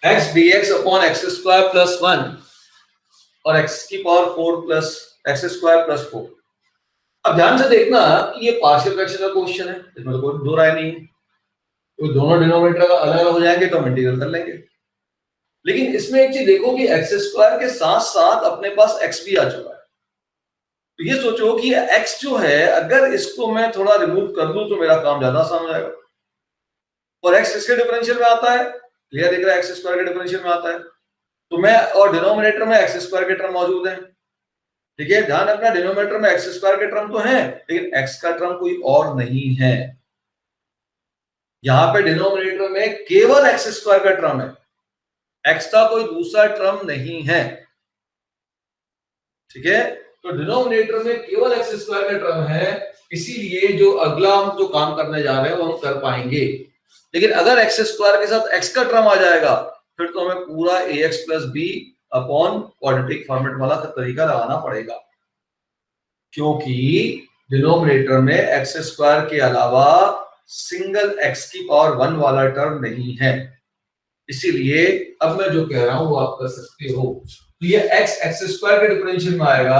X D x upon x square plus 1 और x की power 4 plus x square plus 4। अब ध्यान से देखना कि ये पार्शियल फ्रैक्शन का क्वेश्चन है, इसमें तो कोई दो राय नहीं है। तो दोनों डिनोमिनेटर अलग अलग हो जाएंगे तो हम इंटीग्रल कर लेंगे। लेकिन इसमें एक चीज देखो कि एक्स स्क्वायर के साथ साथ अपने पास एक्स भी आ चुका है। तो ये सोचो कि एक्स जो है अगर इसको मैं थोड़ा रिमूव कर दूं तो मेरा काम ज्यादा आसान हो जाएगा। और एक्स इसके डिफरेंशियल में आता है, क्लियर दिख रहा है, एक्स स्क्वायर के डिफरेंशियल में आता है। तो मैं और डिनोमिनेटर में एक्स स्क्वायर के टर्म मौजूद है। ठीक है, ध्यान रखना डिनोमिनेटर में एक्स स्क्वायर के टर्म तो है लेकिन एक्स का टर्म कोई और नहीं है। यहां पे डिनोमिनेटर में केवल एक्स स्क्वायर का टर्म है, एक्स का कोई दूसरा टर्म नहीं है। ठीक है, तो डिनोमिनेटर में केवल एक्स स्क्वायर का टर्म है, इसीलिए जो अगला हम जो काम करने जा रहे हैं वो हम कर पाएंगे। लेकिन अगर एक्स स्क्वायर के साथ एक्स का टर्म आ जाएगा फिर तो हमें पूरा a x plus b upon quadratic format वाला तरीका लगाना पड़ेगा, क्योंकि डिनोमिनेटर में एक्स स्क्वायर के अलावा सिंगल एक्स की पावर 1 वाला टर्म नहीं है। इसीलिए अब मैं जो कह रहा हूं वो आप कर सकते हो। तो ये x एक्स स्क्वायर के डिफरेंशियल में आएगा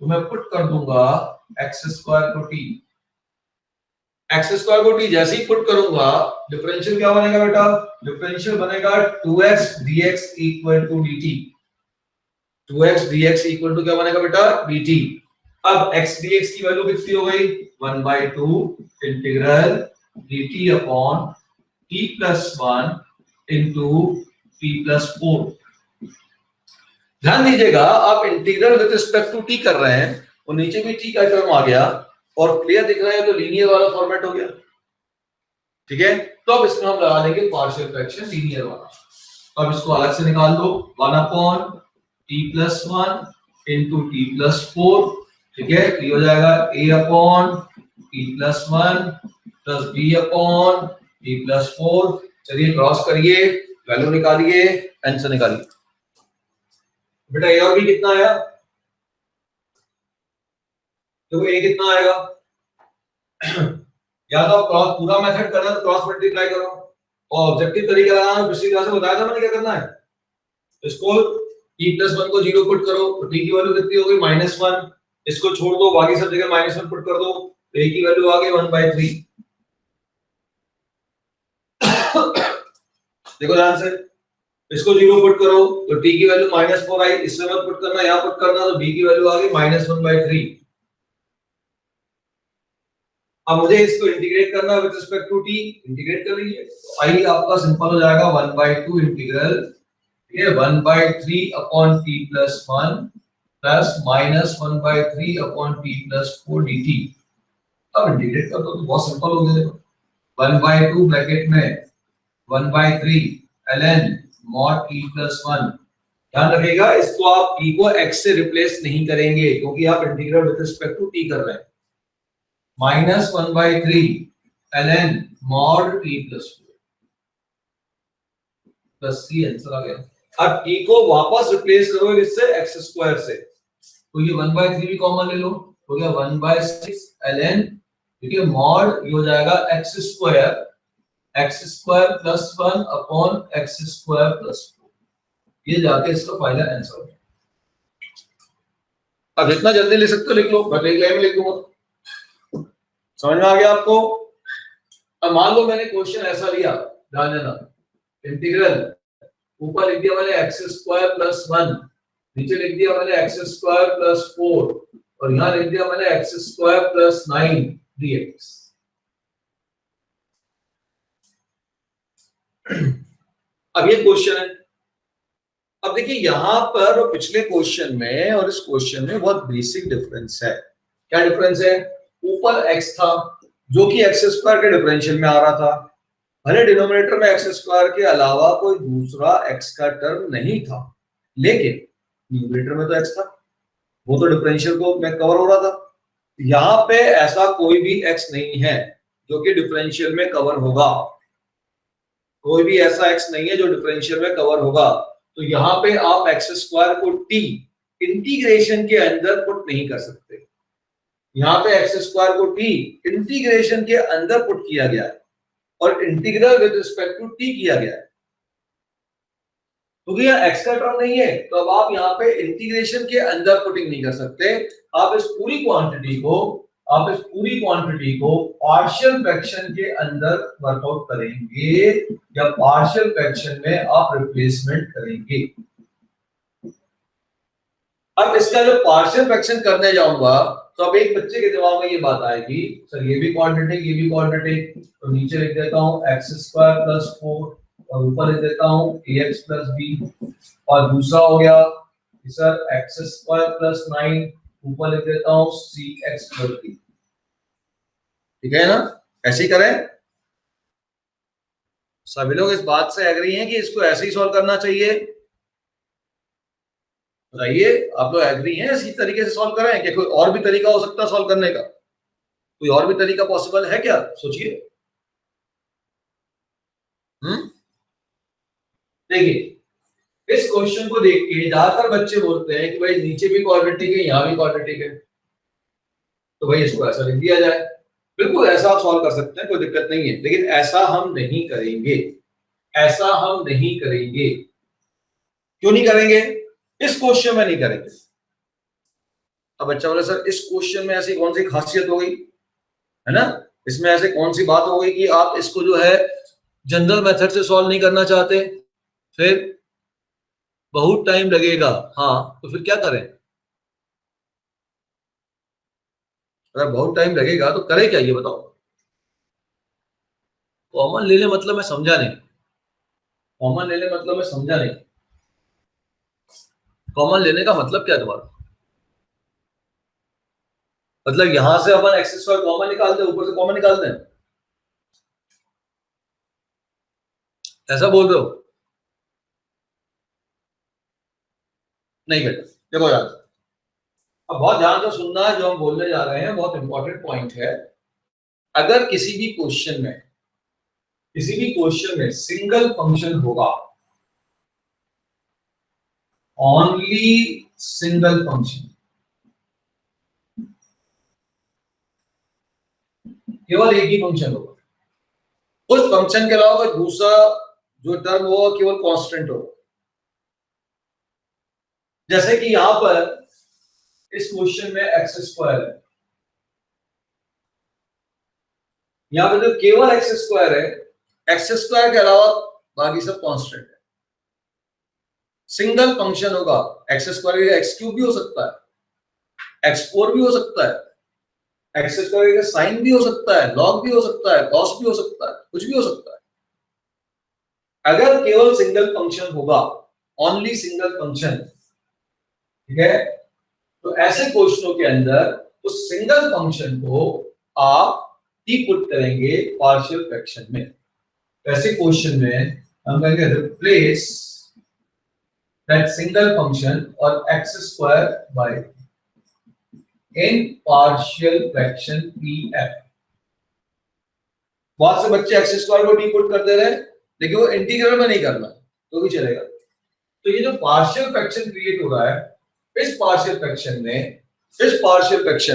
तो मैं पुट कर दूंगा एक्स स्क्वायर को टी। एक्स स्क्वायर को टी जैसे ही पुट करूंगा डिफरेंशियल क्या बनेगा बेटा? डिफरेंशियल बनेगा 2x dx equal to dt। 2x dx equal to क्या बनेगा बेटा? dt। अब x dx की वैल्यू कितनी हो गई? 1/2 integral dt upon t plus 1 into t plus 4। ध्यान दीजिएगा आप integral with respect to t कर रहे हैं और नीचे भी t का टर्म आ गया और क्लियर दिख रहा है तो लीनियर वाला फॉर्मेट हो गया। ठीक है, तो अब इसमें हम लगा देंगे पार्शियल फ्रैक्शन लीनियर वाला। तो अब इसको अलग से निकाल दो, 1 upon t plus 1 into t plus 4। ठीक है, ये हो जाएगा a upon t plus 1 plus b upon t plus 4। चलिए क्रॉस करिए, वैल्यू निकालिए, आंसर निकालिए। बेटा ए और बी कितना आया? तो ए कितना आएगा? या तो क्रॉस पूरा मेथड करना तो क्रॉस मल्टीप्लाई करो और ऑब्जेक्टिव तरीका लगाना पिछली क्लास में बताया था मैंने क्या करना है। इसको t प्लस 1 को 0 पुट करो तो t की वैल्यू कितनी हो गई? -1। इसको छोड़ दो, बाकी सब जगह -1 पुट कर दो तो a की वैल्यू आ गई 1/3। देखो ध्यान से, इसको 0 पुट करो तो t की वैल्यू -4 आई, इसमें मत पुट करना, यहां पुट करना तो b की वैल्यू आ गई -1/3। अब मुझे इसको इंटीग्रेट करना with respect to t, integrate कर लीजिए। आई आपका सिंपल हो जाएगा 1/2 इंटीग्रल, ठीक है, 1/3 upon t plus 1 plus -1/3 upon t plus 4 dt। अब इंटीग्रेट कर दो तो बहुत सिंपल हो गया। 1/2 ब्रैकेट में 1/3 ln mod t प्लस 1। ध्यान रखिएगा इसको आप t को x से रिप्लेस नहीं करेंगे क्योंकि आप integral with respect to t कर रहे हैं। -1/3 ln mod t plus 4 plus c answer आ गया। अब t को वापस रिप्लेस करो इससे x स्क्वायर से, तो ये 1/3 भी कॉमन ले लो, हो गया 1/6 ln, ठीक है, mod ये हो जाएगा x square plus 1 upon x square plus 4। ये जाके इसका फाइनल आंसर है। अब जितना जल्दी लिख सकते हो लिख लो, मैं एक लाइन में लिख दूंगा। समझ में आ गया आपको? अब मान लो मैंने क्वेश्चन ऐसा लिया, ध्यान देना, इंटीग्रल ऊपर लिख दिया मैंने एक्स स्क्वायर प्लस 1, नीचे लिख दिया मैंने एक्स स्क्वायर प्लस 4 और यहां लिख दिया मैंने एक्स स्क्वायर प्लस 9 dx। अब ये क्वेश्चन है। अब देखिए यहां पर और पिछले क्वेश्चन में और इस क्वेश्चन में बहुत बेसिक डिफरेंस है। क्या डिफरेंस है? ऊपर x था जो कि एक्स स्क्वायर के डिफरेंशियल में आ रहा था, भले डिनोमिनेटर में एक्स स्क्वायर के अलावा कोई दूसरा x का टर्म नहीं था, लेकिन न्यूमरेटर में तो x था, वो तो डिफरेंशियल को में कवर हो रहा था। यहाँ पे ऐसा कोई भी x नहीं है जो कि डिफरेंशियल में कवर होगा, कोई भी ऐसा x नहीं है जो डिफरेंशियल में कवर होगा। तो यहाँ पे आप एक्स स्क्वायर को t इंटीग्रेशन के अंदर पुट नहीं कर सकते। यहाँ पे एक्स स्क्वायर को t इंटीग्रेशन के अंदर पुट किया गया है और integral with respect to t किया गया है। क्योंकि यहाँ x का टर्म नहीं है, तो अब आप यहाँ पे इंटीग्रेशन के अंदर पुटिंग नहीं कर सकते। आप इस पूरी क्वांटिटी को पार्शियल फ्रैक्शन के अंदर वर्कआउट करेंगे या पार्शियल फ्रैक्शन में आप रिप्लेसमेंट करेंगे। अब इसका जो पार्शियल फ्रैक्शन करने जाऊंगा तो अब एक बच्चे के दिमाग में ये बात आएगी, सर ये भी क्वांटिटी, ये भी क्वांटिटी, तो नीचे लिख देता हूँ x² + 4 और ऊपर लिख देता हूँ ax + b, और दूसरा हो गया सर x² + 9, ऊपर लिख देता हूँ cx + d। ठीक है ना, ऐसे ही करें। सभी लोग इस बात से एग्री हैं कि इसको ऐसे ही सॉल्व करना चाहिए? बताइए, आप लोग एग्री हैं इसी तरीके से सॉल्व करें कि कोई और भी तरीका हो सकता है सॉल्व करने का? कोई और भी तरीका पॉसिबल है क्या? सोचिए। देखिए, इस क्वेश्चन को देख के ज्यादातर बच्चे बोलते हैं कि भाई नीचे भी क्वाड्रेटिक है, यहाँ भी क्वाड्रेटिक है, तो भाई इसको ऐसा लिख दिया जाए। बिल्कुल ऐसा आप सॉल्व कर सकते हैं, कोई दिक्कत नहीं है, लेकिन ऐसा हम नहीं करेंगे। ऐसा हम नहीं करेंगे। क्यों नहीं करेंगे? इस क्वेश्चन में नहीं करेंगे। अब बच्चा बोले सर इस क्वेश्चन में ऐसी कौन सी खासियत हो गई, है ना, इसमें ऐसे कौन सी बात हो गई कि आप इसको जो है जनरल मेथड से सॉल्व नहीं करना चाहते, फिर बहुत टाइम लगेगा। हाँ, तो फिर क्या करें? अगर बहुत टाइम लगेगा तो करें क्या, ये बताओ। कॉमन ले ले मतलब मैं समझा नहीं। कॉमन ले ले मतलब मैं समझा नहीं। कॉमन लेने का मतलब क्या है तुम्हारा? मतलब यहां से अपन x² कॉमन निकालते हैं, ऊपर से कॉमन निकालते हैं, ऐसा बोल रहे हो? नहीं बेटा, देखो यार, अब बहुत ध्यान से सुनना है, जो हम बोलने जा रहे हैं बहुत इंपॉर्टेंट पॉइंट है। अगर किसी भी क्वेश्चन में सिंगल फंक्शन होगा, ओनली सिंगल फंक्शन, केवल एक ही फंक्शन होगा, उस फंक्शन के अलावा कोई दूसरा जो टर्म होगा केवल कांस्टेंट होगा। जैसे कि यहां पर इस क्वेश्चन में x² है, यहां पर जो केवल x² है, x² के अलावा बाकी सब कांस्टेंट है। सिंगल फंक्शन होगा, x² का x³ भी हो सकता है, x4 भी हो सकता है, x² का साइन भी हो सकता है, लॉग भी हो सकता है, कॉस भी हो सकता है, कुछ भी हो सकता है। अगर केवल सिंगल फंक्शन होगा, ओनली सिंगल फंक्शन, ठीक है, तो ऐसे क्वेश्चनों के अंदर उस सिंगल फंक्शन को आप टी पुट करेंगे पार्शियल फ्रैक्शन में। ऐसे क्वेश्चन में हम कहेंगे रिप्लेस दैट सिंगल फंक्शन और x² बाय इन पार्शियल फ्रैक्शन pf। बहुत से बच्चे x² को टी पुट कर दे रहे हैं, लेकिन वो इंटीग्रल में नहीं करना, तो भी चलेगा। तो ये जो पार्शियल फ्रैक्शन क्रिएट हो रहा है, इस पार्शियल फ्रैक्शन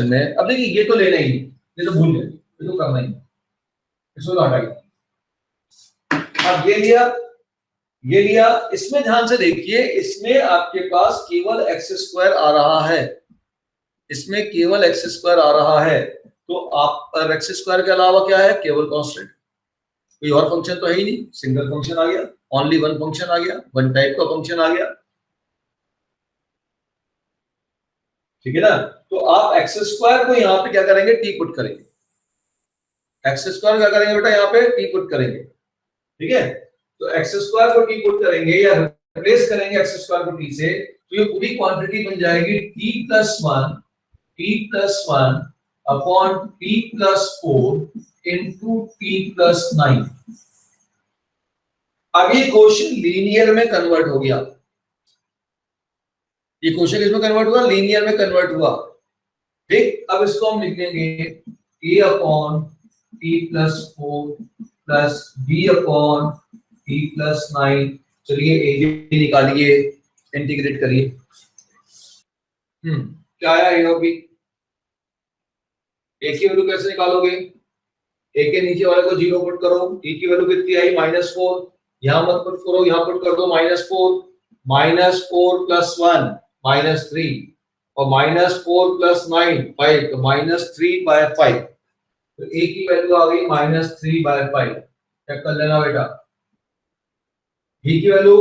में अब देखिए ये तो लेना ही नहीं, ये तो भूल गए, ये तो करना ही नहीं, इसको तो हटाइए। अब ये लिया, इसमें ध्यान से देखिए, इसमें आपके पास केवल x² आ रहा है, इसमें केवल x² आ रहा है, तो आप x² के अलावा क्या है? केवल कांस्टेंट, कोई और फंक्शन तो है ही नहीं, सिंगल फंक्शन आ गया, ओनली वन फंक्शन आ गया, वन टाइप का फंक्शन आ गया। ठीक है ना, तो आप x² को यहाँ पे क्या करेंगे? टी पुट करेंगे। x² क्या करेंगे बेटा? यहाँ पे टी पुट करेंगे। ठीक है, तो x² को टी पुट करेंगे या रिप्लेस करेंगे x² को t से, तो ये पूरी क्वांटिटी बन जाएगी t+1 upon t+4 into t+9। अब ये क्वेश्चन लीनियर में कन्वर्ट हो गया, ये क्वेश्चन किसमें कन्वर्ट हुआ? लीनियर में कन्वर्ट हुआ। ठीक, अब इसको हम लिख देंगे a upon t+4 plus b upon t+9। चलिए a भी निकालिए, इंटीग्रेट करिए। क्या आया a और b? a की वैल्यू कैसे निकालोगे? a के नीचे वाले को 0 पुट करो, t की वैल्यू कितनी आई? -4। यहां मत पुट करो, यहां पुट कर दो -4। -4 + 1 -3 और -4 + 9 5 तो -3/5 तो a की वैल्यू आ गई -3/5। चेक कर लेना बेटा। b की वैल्यू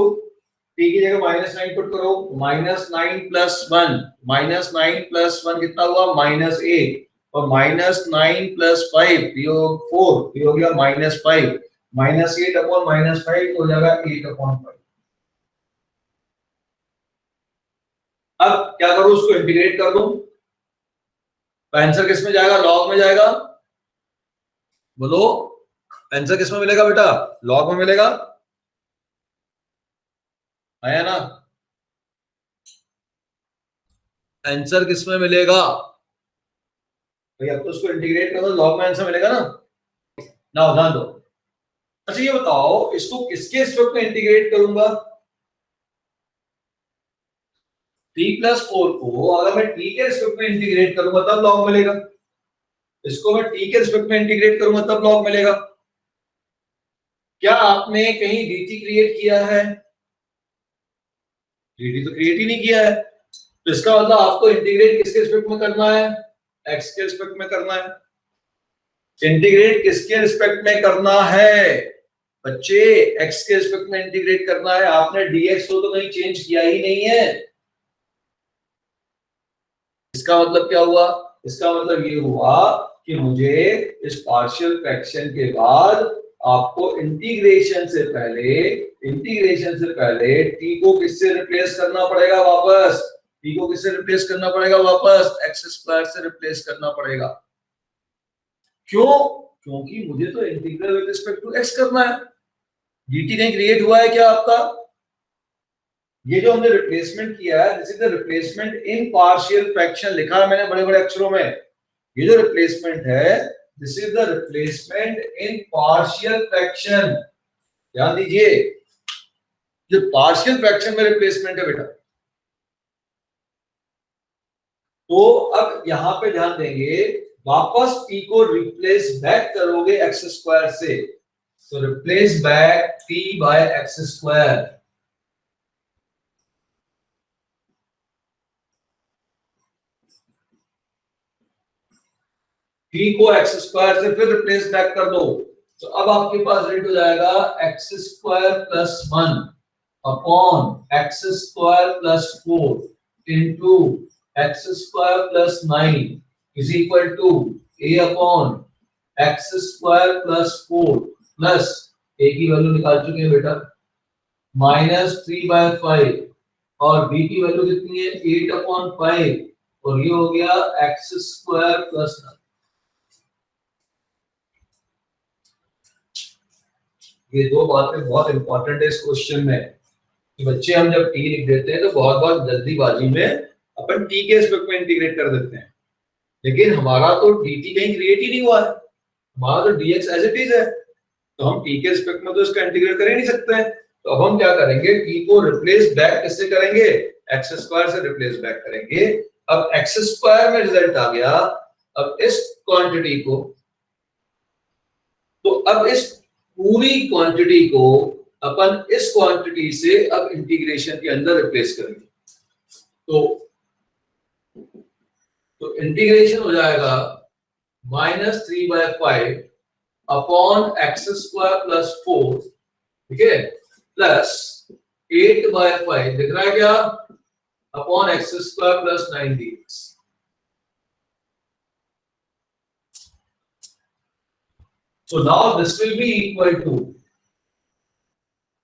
t की जगह -9 पुट करो -9 + 1 -9 + 1 कितना हुआ -8 और -9 + 5 ये 4 ये हो गया -5 -8/-5 हो जाएगा 8/5। अब क्या करूं उसको इंटीग्रेट कर दूं तो आंसर किस में जाएगा लॉग में जाएगा। बोलो आंसर किस में मिलेगा बेटा लॉग में मिलेगा आया ना। आंसर किस में मिलेगा भाई अब तो उसको इंटीग्रेट करो लॉग में आंसर मिलेगा ना। ना ध्यान दो। अच्छा ये बताओ इसको किसके रिस्पेक्ट में इंटीग्रेट करूंगा t+4 को अगर मैं t के रिस्पेक्ट में इंटीग्रेट करूंगा तब लॉग मिलेगा। इसको मैं t के रिस्पेक्ट में इंटीग्रेट करूंगा तब लॉग मिलेगा। क्या आपने कहीं dt क्रिएट किया है dt तो क्रिएट ही नहीं किया है तो इसका मतलब आपको इंटीग्रेट किसके रिस्पेक्ट में करना है x के रिस्पेक्ट में करना है। इंटीग्रेट किसके रिस्पेक्ट में करना है बच्चे x के रिस्पेक्ट में इंटीग्रेट करना है। आपने dx को तो कहीं चेंज किया ही नहीं है। इसका मतलब क्या हुआ इसका मतलब ये हुआ कि मुझे इस पार्शियल फ्रैक्शन के बाद आपको इंटीग्रेशन से पहले t को किससे रिप्लेस करना पड़ेगा वापस t को किससे रिप्लेस करना पड़ेगा वापस x² से रिप्लेस करना पड़ेगा। क्यों क्योंकि मुझे तो integral with respect to x करना है। dt कहीं क्रिएट हुआ है क्या आपका ये जो हमने रिप्लेसमेंट किया है this is the replacement in partial fraction लिखा है मैंने बड़े बड़े अक्षरों में। ये जो रिप्लेसमेंट है this is the replacement in partial fraction. ध्यान दीजिए जो पार्शियल फ्रैक्शन में रिप्लेसमेंट है बेटा। तो अब यहां पे ध्यान देंगे वापस p को रिप्लेस बैक करोगे x² से तो रिप्लेस बैक p/x²। p को x² से फिर रिप्लेस बैक कर दो तो अब आपके पास रेट हो जाएगा x² + 1 upon x² + 4 into x² + 9 is equal to a upon x² + 4 plus a की वैल्यू निकाल चुके हैं बेटा -3/5 और b की वैल्यू कितनी है 8/5 और ये हो गया x² + 9। ये दो बातें बहुत इंपॉर्टेंट है इस क्वेश्चन में कि बच्चे हम जब t लिख देते हैं तो बहुत जल्दीबाजी में अपन t के रिस्पेक्ट में इंटीग्रेट कर देते हैं लेकिन हमारा तो dt कहीं क्रिएट ही नहीं हुआ है हमारा तो dx एज इट इज है तो हम t के रिस्पेक्ट में तो इसका इंटीग्रेट कर ही नहीं सकते हैं। तो अब हम क्या करेंगे t को रिप्लेस बैक किससे करेंगे x² से रिप्लेस बैक करेंगे। अब x² में रिजल्ट आ गया। अब इस क्वांटिटी को तो अब इस पूरी क्वांटिटी को अपन इस क्वांटिटी से अब इंटीग्रेशन के अंदर रिप्लेस करेंगे तो इंटीग्रेशन हो जाएगा -3/5 अपॉन x² + 4 ठीक है प्लस 8/5 दिख रहा है क्या upon x² + 9 dx। So now this will be equal to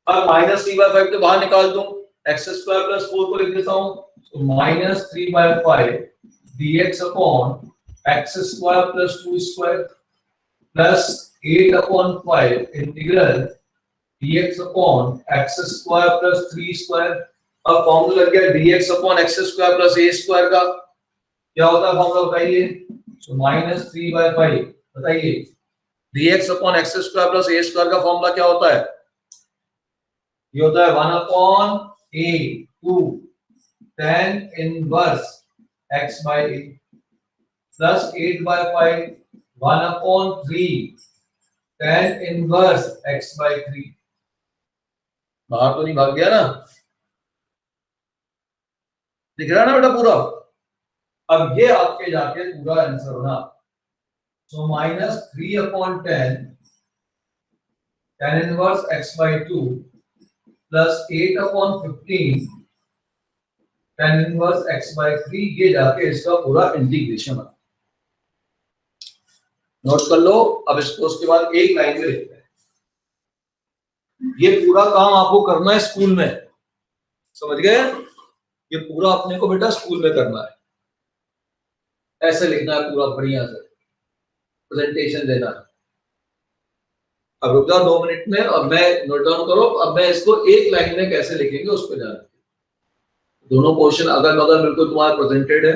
अब -3/5 तो बाहर निकाल दूं x² + 4 को लिख देता हूं तो -3/5 dx upon x² + 2 square plus 8/5 integral dx upon x² + 3 square. अब फॉर्मूला लग गया dx upon x² + a square का क्या होता है फॉर्मूला बताइए तो -3/5 बताइए dx upon x² + a square का फॉर्मूला क्या होता है ये होता है 1/a2 tan inverse x/a plus 8/5 1/3 tan inverse x/3। बाहर तो नहीं भाग गया ना दिख रहा है ना बेटा पूरा। अब ये आपके जाके पूरा आंसर होना। सो -3/10 tan inverse x/2 plus 8/15 tan inverse x/3, ये जाके इसका पूरा इंटीग्रेशन बना। नोट कर लो। अब इसको उसके बाद एक लाइन में लिखते हैं। ये पूरा काम आपको करना है स्कूल में, समझ गए? ये पूरा अपने को बेटा स्कूल में करना है, ऐसे लिखना है पूरा बढ़िया से, प्रेजेंटेशन देना है। अब रुक जाओ 2 मिनट में, अब मैं नोट डाउन करो। अब मैं इसको एक लाइन में कैसे लिखेंगे उस पर जाना। दोनों क्वेश्चन अगल बगल बिल्कुल तुम्हारा प्रेजेंटेड है।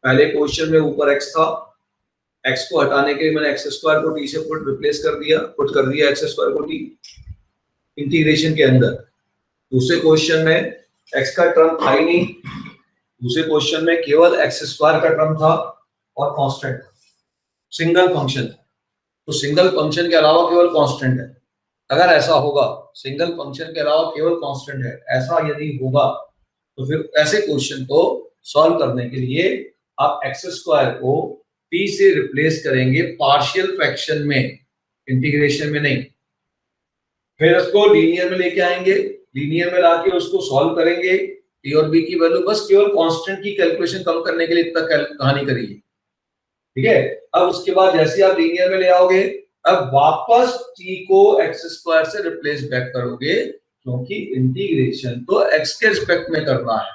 पहले क्वेश्चन में ऊपर x था, x को हटाने के लिए मैंने x स्क्वायर को t से रिप्लेस कर दिया, पुट कर दिया x स्क्वायर को t इंटीग्रेशन के अंदर। दूसरे क्वेश्चन में x का टर्म था ही नहीं, दूसरे क्वेश्चन में केवल x स्क्वायर का टर्म था और कांस्टेंट था, सिंगल फंक्शन था। तो सिंगल फंक्शन के अलावा केवल कांस्टेंट है। अगर ऐसा होगा, सिंगल फंक्शन के अलावा केवल कांस्टेंट है, ऐसा यदि होगा तो फिर ऐसे क्वेश्चन को सॉल्व करने के लिए आप x स्क्वायर को p से रिप्लेस करेंगे पार्शियल फ्रैक्शन में, इंटीग्रेशन में नहीं। फिर उसको लीनियर में लेके आएंगे, लीनियर में लाके उसको सॉल्व करेंगे, a और b की वैल्यू, बस केवल कांस्टेंट की कैलकुलेशन कम करने के लिए इतना कहानी करिए, ठीक है। अब उसके बाद जैसे आप लीनियर में ले आओगे, अब वापस t को x स्क्वायर से रिप्लेस बैक करोगे, क्योंकि इंटीग्रेशन तो x के रिस्पेक्ट में करना है।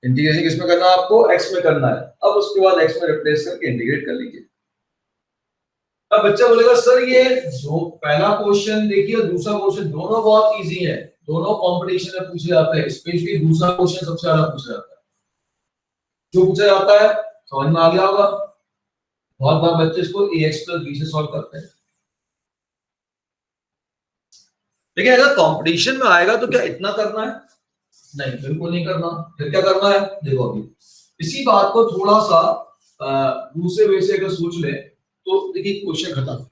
इंटीग्रेशन किसमें करना है आपको? x में करना है। अब उसके बाद x में रिप्लेस करके इंटीग्रेट कर लीजिए। अब बच्चा बोलेगा सर ये जो पहला क्वेश्चन देखिए, दूसरा क्वेश्चन, दोनों बहुत इजी है, दोनों कंपटीशन में पूछे जाते हैं, स्पेशली दूसरा क्वेश्चन सबसे ज्यादा पूछा जाता है। जो पूछा जाता है समझ में आ गया होगा। बहुत बार बच्चे इसको ax + b से सॉल्व करते हैं। देखिए अगर कंपटीशन में आएगा तो क्या इतना करना है? नहीं, बिल्कुल नहीं करना। फिर क्या करना है? देखो अभी इसी बात को थोड़ा सा दूसरे वे से अगर सोच ले तो देखिए क्वेश्चन खत्म।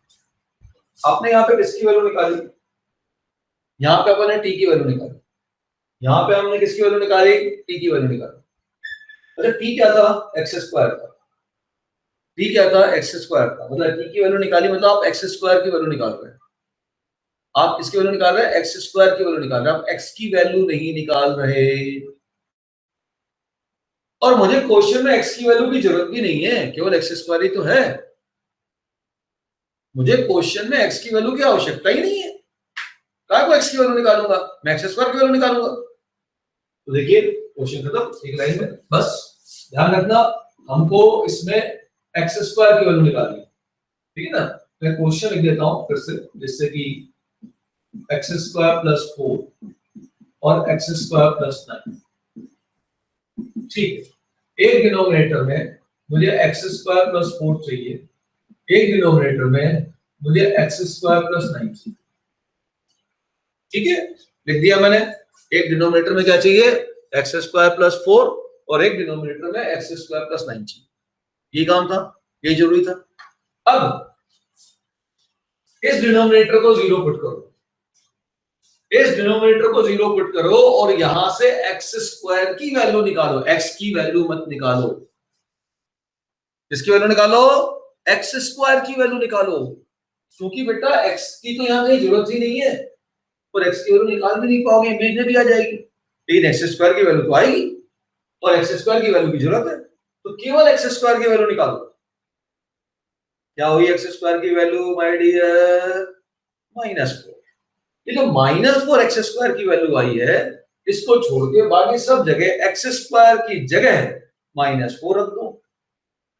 आपने यहाँ पे किसकी वैल्यू निकाली? यहाँ पे अपन ने t की वैल्यू निकाली, यहाँ पे हमने किसकी वैल्यू निकाली? t की वैल्यू निकाली। अच्छा t क्या था? x स्क्वायर था। t क्या था? x स्क्वायर था। मतलब t की वैल्यू निकाली, मतलब आप x स्क्वायर की वैल्यू निकाल रहे हैं। आप किसकी वैल्यू निकाल रहे हैं? x स्क्वायर की वैल्यू निकाल रहे हैं, आप x की वैल्यू नहीं निकाल रहे। और मुझे क्वेश्चन में x की वैल्यू की जरूरत भी नहीं है, केवल x स्क्वायर ही तो है। मुझे क्वेश्चन में x की वैल्यू की आवश्यकता ही नहीं है। क्या को x की वैल्यू निकालूंगा? मैं x स्क्वायर की वैल्यू निकालूंगा। तो देखिए क्वेश्चन खत्म, एक लाइन में। बस ध्यान रखना, हमको इसमें x स्क्वायर की वैल्यू निकालनी है, ठीक है ना। मैं क्वेश्चन लिख देता हूं फिर से, जिससे कि x स्क्वायर + 4 और x स्क्वायर + 9, ठीक है। एक डिनोमिनेटर में मुझे x स्क्वायर + 4 चाहिए, एक डिनोमिनेटर में मुझे x स्क्वायर + 9 चाहिए, ठीक है। लिख दिया मैंने। एक डिनोमिनेटर में क्या चाहिए? x स्क्वायर + 4 और एक डिनोमिनेटर में x स्क्वायर + 9 चाहिए। ये काम था, ये जरूरी था। अब इस डिनोमिनेटर को 0 पुट करो, इस डिनोमिनेटर को 0 पुट करो और यहां से x स्क्वायर की वैल्यू निकालो। x की वैल्यू मत निकालो, इसकी वैल्यू निकालो, x स्क्वायर की वैल्यू निकालो, क्योंकि बेटा x की तो यहां कहीं जरूरत ही नहीं है, और x की वैल्यू निकाल भी नहीं पाओगे, इमेज भी आ जाएगी, लेकिन x स्क्वायर की वैल्यू तो आएगी, और x स्क्वायर की वैल्यू की जरूरत है, तो केवल x स्क्वायर की वैल्यू निकालो। क्या हुई x स्क्वायर की वैल्यू माय डियर? -4। ये जो -4 x स्क्वायर की वैल्यू आई है, इसको छोड़ के बाकी सब जगह x स्क्वायर की जगह -4 रख दो।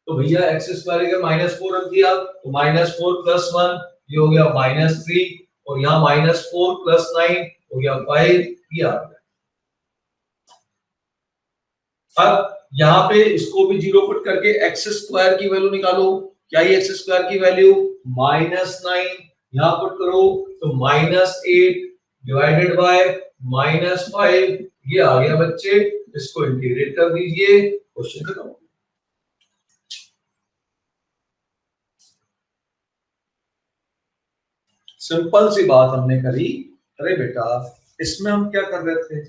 तो भैया x स्क्वायर की -4 रख दिया, तो -4 + 1 ये हो गया -3, और यहाँ -4 + 9 हो गया 5, ये आ गया। अब यहाँ पे इसको भी 0 पुट करके x स्क्वायर की वैल्यू निकालो। क्या ये x स्क्वायर की वैल्यू? -9, यहाँ पुट करो तो -8 डिवाइडेड बाय -5, ये आ गया बच्चे। इसको इंटीग्रेट कर दीजिए, क्वेश्चन खत्म। सिंपल सी बात हमने करी। अरे बेटा इसमें हम क्या कर रहे थे?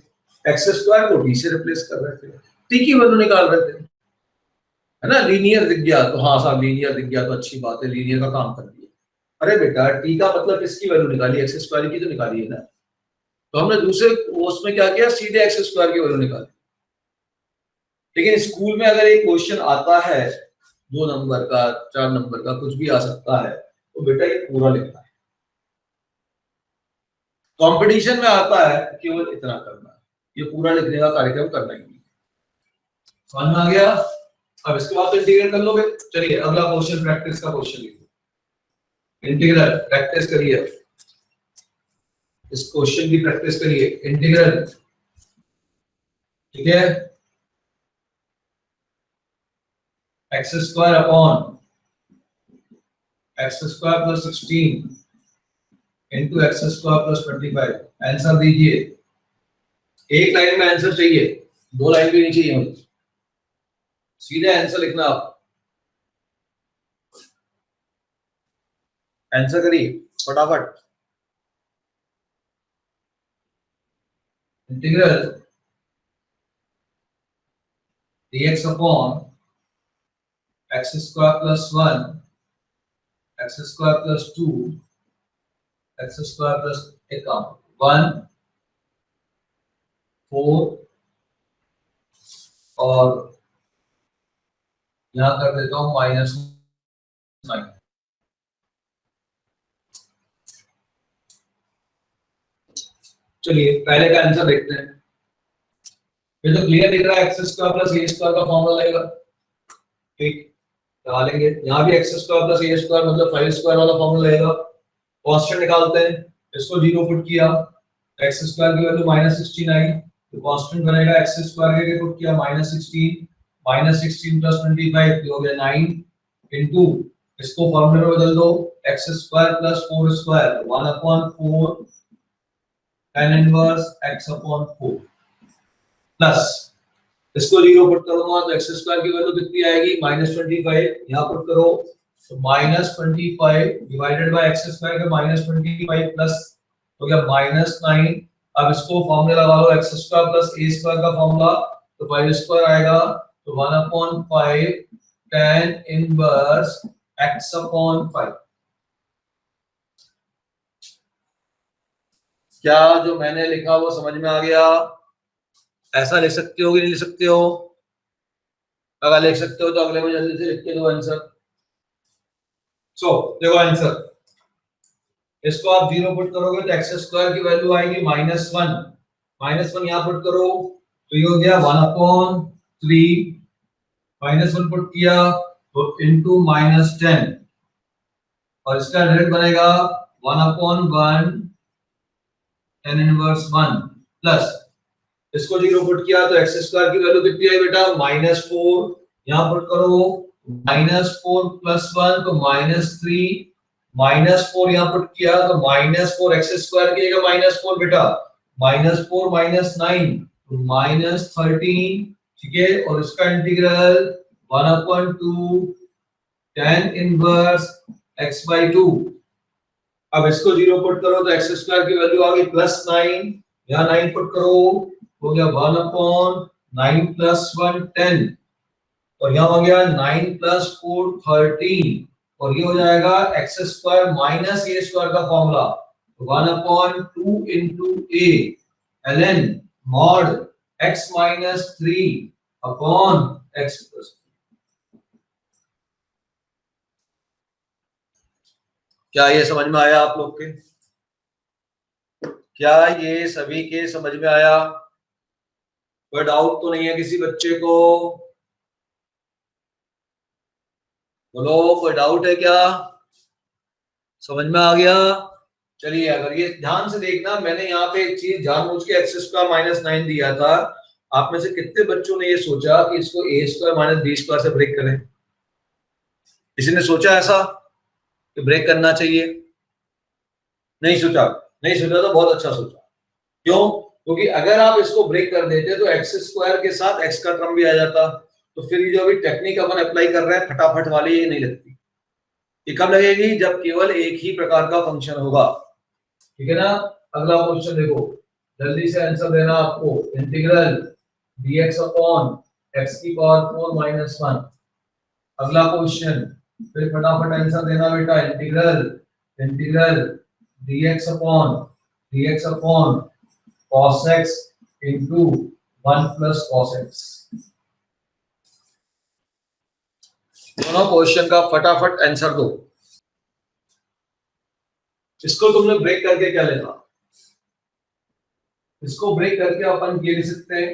एक्स स्क्वायर को डी से रिप्लेस कर रहे थे, टी की वैल्यू निकाल रहे थे, है ना। लीनियर दिख गया तो हाँ साहब लीनियर दिख गया तो अच्छी बात है, लीनियर का काम कर दिया। अरे बेटा टी का मतलब किसकी वैल्यू निकाली, एक्स स्क्वायर की तो निकाली है ना। तो हमने दूसरे उसमें क्या किया, सीधे एक्स स्क्वायर की वैल्यू निकाली। लेकिन स्कूल में अगर एक क्वेश्चन आता है 2 नंबर का 4 नंबर का कुछ भी आ सकता है, तो बेटा ये पूरा लिखना है। कंपटीशन में आता है केवल इतना करना है, ये पूरा लिखने का कार्यक्रम करना ही नहीं। समझ में आ गया। अब इसके बाद तो इंटीग्रेट कर लोगे। चलिए अगला क्वेश्चन प्रैक्टिस का क्वेश्चन लिखो, इंटीग्रल प्रैक्टिस करिए, इस क्वेश्चन की प्रैक्टिस करिए। इंटीग्रल, ठीक है, x square upon x square plus 16 into x square plus 25। Answer दीजिए। एक लाइन में आंसर चाहिए, 2 लाइन भी नहीं चाहिए मुझे, सीधे आंसर लिखना आप। आंसर करिए फटाफट। Integral dx upon x square plus 1 x square plus 2 x square plus 1 4 और यहां कर देता हूं -9। चलिए पहले का आंसर देखते हैं। ये तो क्लियर दिख रहा है, एक्स स्क्वायर प्लस ए स्क्वायर का फॉर्मूला लगेगा, ठीक, लगा लेंगे। यहाँ भी एक्स स्क्वायर प्लस ए स्क्वायर मतलब 5 स्क्वायर वाला फॉर्मूला लगेगा। कांस्टेंट निकालते हैं, इसको 0 पुट किया, एक्स स्क्वायर की वैल्यू -16 आई, तो कांस्टेंट बनेगा एक्स स्क्वायर के पुट किया -16 प्लस 25 हो गया 9 इनटू, इसको फॉर्मूले में बदल दो, x square plus 4 square 1/4 tan inverse x upon 4 plus इसको 0 पुट करूंगा तो x स्क्वायर की वैल्यू कितनी आएगी -25, यहां पुट करो तो -25 डिवाइडेड बाय x स्क्वायर का -25 प्लस हो गया -9। अब इसको फॉर्मूला लगा लो, x square plus a square का फॉर्मूला, तो 5 स्क्वायर आएगा तो 1/5 tan इनवर्स x अपॉन 5। क्या जो मैंने लिखा वो समझ में आ गया? ऐसा लिख सकते हो कि नहीं लिख सकते हो? अगर लिख सकते हो तो अगले में जल्दी से लिख के दो आंसर। देखो आंसर, इसको आप 0 पुट करोगे तो एक्स स्क्वायर की वैल्यू आएगी -1 यहां पुट करो तो ये हो गया 1/3 -1 पुट किया तो इनटू -10 और इसका रेट बनेगा 1/1 tan इनवर्स 1 प्लस इसको 0 पुट किया तो एक्स स्क्वायर की वैल्यू कितनी है बेटा -4, यहां पुट करो -4 प्लस 1 तो -3 -4 यहां पुट किया तो -4 एक्स स्क्वायर की जगह -4 बेटा -4 -9 तो -13, ठीक है। और इसका इंटीग्रल 1/2 tan इनवर्स x/2। अब इसको 0 पुट करो तो एक्स स्क्वायर की वैल्यू आ गई +9, यहां 9 पुट करो हो गया 1/9 + 1 10 और यहां हो गया 9 + 4 13 और ये हो जाएगा x square minus a square का formula 1/2 * a ln mod x - 3 upon x + 2। क्या ये समझ में आया आप लोग के? क्या ये सभी के समझ में आया? कोई डाउट तो नहीं है किसी बच्चे को? बोलो कोई डाउट है क्या? समझ में आ गया? चलिए अगर ये ध्यान से देखना, मैंने यहाँ पे एक चीज जानबूझ के एक्स स्क्वायर -9 दिया था। आप में से कितने बच्चों ने ये सोचा कि इसको ए स्क्वायर - बी स्क्वायर से ब्रेक करें? किसी ने सोचा ऐसा कि ब्रेक करना चाहिए? नहीं सोचा? नहीं सोचा तो बहुत अच्छा सोचा। क्यों? क्योंकि अगर आप इसको ब्रेक कर देते तो एक्स स्क्वायर के साथ एक्स का टर्म भी आ जाता, तो फिर ये जो अभी टेक्निक अपन अप्लाई कर रहे हैं फटाफट वाली, ये नहीं लगती। ये कब लगेगी? जब केवल एक ही प्रकार का फंक्शन होगा, ठीक है ना। अगला क्वेश्चन देखो, जल्दी से आंसर देना आपको। इंटीग्रल dx अपॉन x की पावर 4 माइनस 1। अगला क्वेश्चन, फिर फटाफट आंसर देना बेटा। Integral dx upon cos x into 1 plus cos x। दोनों क्वेश्चन का फटाफट आंसर दो। इसको तुमने ब्रेक करके क्या लेना, इसको ब्रेक करके अपन ये लिख सकते हैं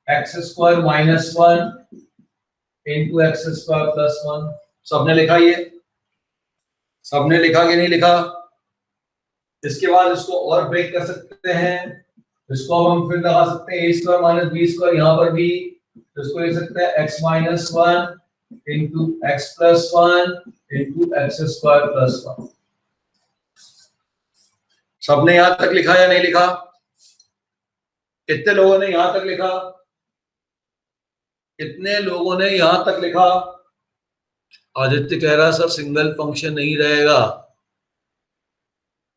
x square minus 1 into x square plus 1। सबने लिखा, ये सबने लिखा कि नहीं लिखा? इसके बाद इसको और ब्रेक कर सकते हैं, इसको अब हम फिर लगा सकते हैं ए स्क्वायर माइनस बी स्क्वायर, यहाँ पर भी इसको लिख सकते हैं x minus 1 into x plus 1 into x square plus 1। सबने यहां तक लिखा या नहीं लिखा? कितने लोगों ने यहां तक लिखा? कितने लोगों ने यहां तक लिखा? आदित्य कह रहा सर सिंगल फंक्शन नहीं रहेगा,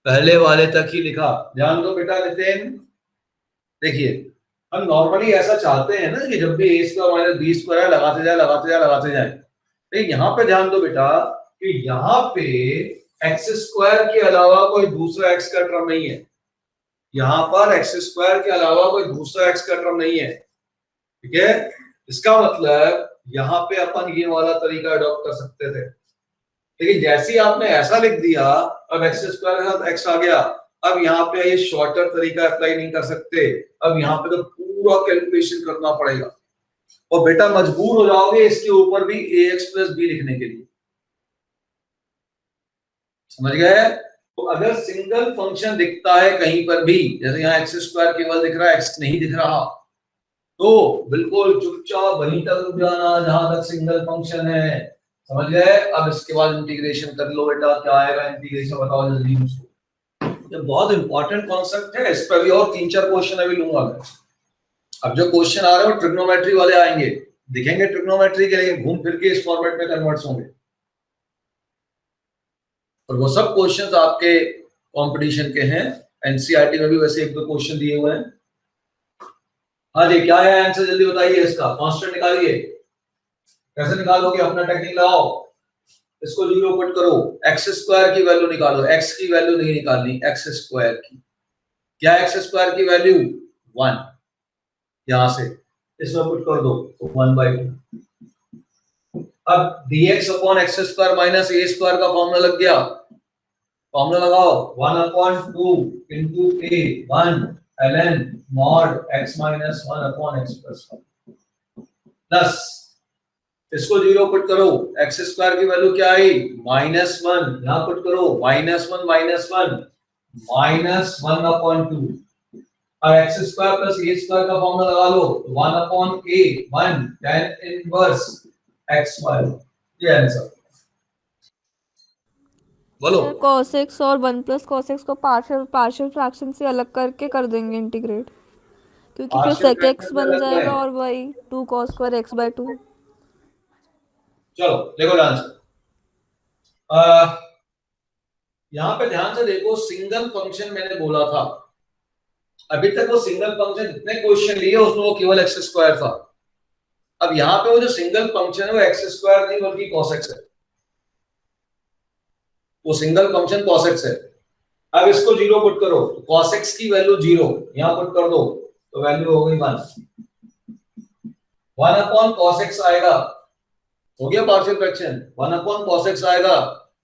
पहले वाले तक ही लिखा। ध्यान दो बेटा नितिन, देखिए हम नॉर्मली ऐसा चाहते हैं ना कि जब भी ए स्क्वायर माइनस बी स्क्वायर लगाते जाए लगाते जाए लगाते जाए। लेकिन यहाँ पे ध्यान दो बेटा कि यहाँ पे एक्स स्क्वायर के अलावा कोई दूसरा एक्स का टर्म नहीं है। यहाँ पर एक्स स्क्वायर के अलावा कोई दूसरा एक्स का टर्म नहीं है, ठीक है? इसका मतलब यहाँ पे अपन ये वाला तरीका अडॉप्ट कर सकते थे, लेकिन जैसे ही आपने ऐसा लिख दिया, अब एक्स स्क्वायर के साथ एक्स आ गया, अब यहाँ पे ये शॉर्टर तरीका अप्लाई नहीं कर सकते। अब यहाँ पे तो पूरा कैलकुलेशन करना पड़ेगा और बेटा मजबूर हो जाओगे इसके ऊपर भी ax प्लस बी लिखने के लिए। समझ गए? तो अगर सिंगल फंक्शन दिखता है कहीं पर भी, जैसे यहाँ एक्स स्क्वायर केवल दिख रहा है, एक्स नहीं दिख रहा, तो बिल्कुल चुपचाप वहीं तक रुक जाना जहां तक सिंगल फंक्शन है। समझ गए? अब इसके बाद इंटीग्रेशन कर लो बेटा, क्या आएगा इंटीग्रेशन बताओ जल्दी मुझको। ये बहुत इंपॉर्टेंट कॉन्सेप्ट है, इस पर भी और 3-4 क्वेश्चन अभी लूंगा मैं। अब जो क्वेश्चन आ रहे हो ट्रिग्नोमेट्री वाले आएंगे, दिखेंगे ट्रिग्नोमेट्री के लिए, घूम फिर के इस फॉर्मेट में कन्वर्ट्स होंगे और वो सब क्वेश्चंस आपके कंपटीशन के हैं। एनसीईआरटी में भी वैसे 1-2 क्वेश्चन दिए हुए हैं। हाँ जी, क्या है आंसर जल्दी बताइए इसका। कांस्टेंट निकालिए, कैसे निकालोगे? अपना टेक्निक लगाओ, इसको 0 पुट करो, एक्स स्क्वायर की वैल्यू निकालो। एक्स की वैल्यू नहीं निकालनी, एक्स स्क्वायर की। क्या एक्स स्क्वायर की वैल्यू? 1। यहां से इसमें पुट कर दो तो 1/2। अब dx upon x square minus a square का फॉर्मूला लग गया, फॉर्मूला लगाओ 1/2 into a 1 ln mod x minus 1 upon x plus 1 plus इसको 0 पुट करो, एक्स स्क्वायर की वैल्यू क्या आई? -1। यहां पुट करो -1 -1/2 और एक्स स्क्वायर प्लस ए स्क्वायर का फॉर्मूला लगा लो 1/a 1 tan इनवर्स xy। ये आंसर बोलो। cos x और 1 प्लस cos x को पार्शियल फ्रैक्शन से अलग करके कर देंगे इंटीग्रेट, क्योंकि फिर sec x बन जाएगा और वही 2 cos स्क्वायर x/2। चलो देखो आंसर, यहां पे ध्यान से देखो, सिंगल फंक्शन मैंने बोला था, अभी तक वो सिंगल फंक्शन जितने क्वेश्चन लिए उसमें वो केवल एक्स स्क्वायर था। अब यहाँ पे वो जो सिंगल फंक्शन है वो एक्स स्क्वायर नहीं बल्कि cos x है, वो सिंगल फंक्शन cos x है। अब इसको 0 पुट करो तो cos x की वैल्यू 0 यहां पुट कर दो तो वैल्यू हो गई 1 अपॉन cos x आएगा, हो गया partial fraction. 1 upon cos x आएगा,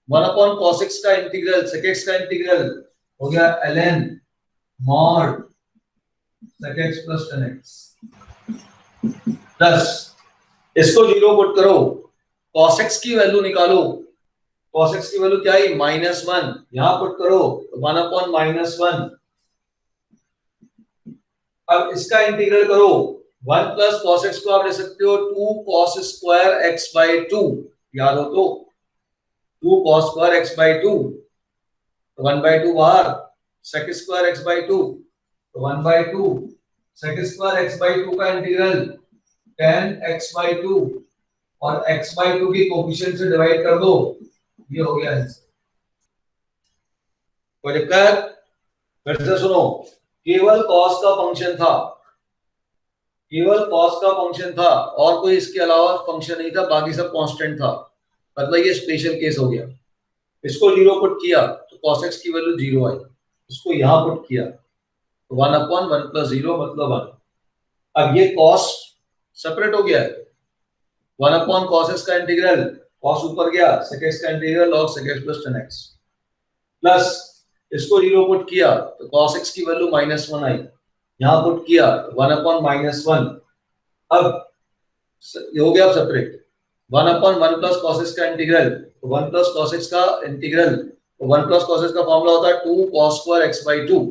1 अपॉन cos x का इंटीग्रल sec x का इंटीग्रल हो गया ln mod sec x plus tan x plus इसको 0 पुट करो, cos x की वैल्यू निकालो, cos x की वैल्यू क्या आई? -1। यहां पुट करो तो 1 अपॉन -1। अब इसका इंटीग्रल करो, 1 प्लस cos x को आप ले सकते हो 2 cos स्क्वायर x/2, याद हो तो 2 cos स्क्वायर x/2 तो 1/2 बाहर, sec स्क्वायर x/2 तो 1/2 sec स्क्वायर x/2 का इंटीग्रल tan x/2 और x/2 की कोफिशिएंट से डिवाइड कर दो, ये हो गया आंसर। कोई दिक्कत? फिर से सुनो, केवल कॉस का फंक्शन था, केवल कॉस का फंक्शन था और कोई इसके अलावा फंक्शन नहीं था, बाकी सब कांस्टेंट था, मतलब ये स्पेशल केस हो गया। इसको 0 पुट किया तो cos x की वैल्यू 0 आई, इसको यहां पुट किया तो 1/1 + 0 मतलब 1। अब ये cos सेपरेट हो गया है, 1 cos x का इंटीग्रल, cos ऊपर गया, sec x का integral log sec x + tan x, plus इसको 0 पुट किया तो cos x की वैल्यू -1 आई, यहां पुट किया 1/-1। अब ये हो गया सेपरेट, 1/1 + cos x का इंटीग्रल, तो 1 + cos x का इंटीग्रल, तो 1 + cos x का फॉर्मूला होता है 2 cos² x/2,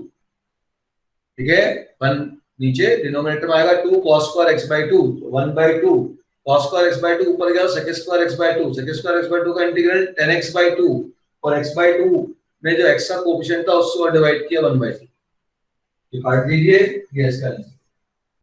ठीक है। 1 नीचे डिनोमिनेटर में आएगा 2 cos² x/2, 1/2 cos² x/2 ऊपर गया sec² x/2, sec² x/2 का इंटीग्रल tan x/2 और x/2 में जो x का कोएफिशिएंट था उसको डिवाइड किया 1/2, ये काट दीजिए, ये इसका आंसर।